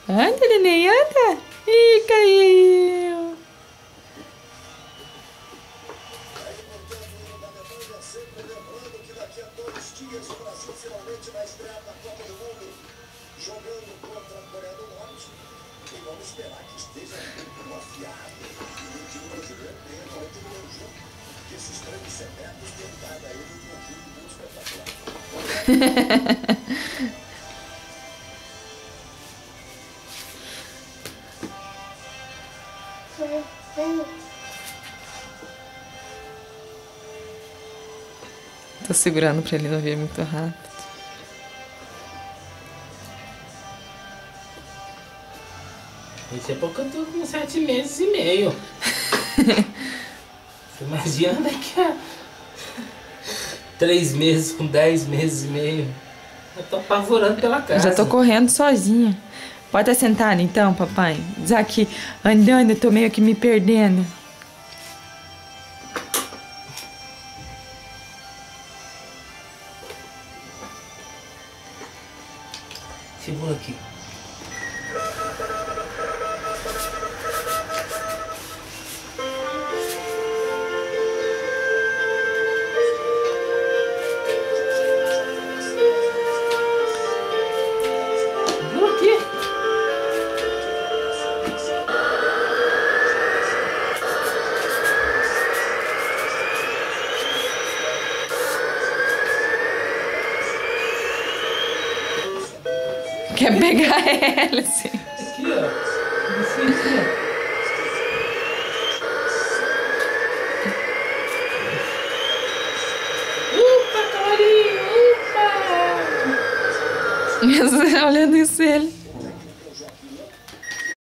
Anda, neném, anda. Ih, caiu. Lembrando que daqui a 2 dias o Brasil finalmente vai estrear na Copa do Mundo, jogando contra a Coreia do Norte. E vamos esperar que esteja um afiado. E o time brasileiro tem realmente um conjunto que esses grandes secretos têm dado a ele um conjunto muito espetacular. Tô segurando pra ele não vir muito rápido. Isso é porque eu tô com 7 meses e meio. Você imagina daqui a 3 meses com 10 meses e meio. Eu tô apavorando pela casa. Eu já tô correndo sozinha. Pode estar sentado então, papai? Já que andando eu tô meio que me perdendo. Segura aqui. Segura aqui. Quer pegar ela, assim. Aqui, ó. Aqui, ó. Upa, cavalinho! Upa! Olhando isso ele.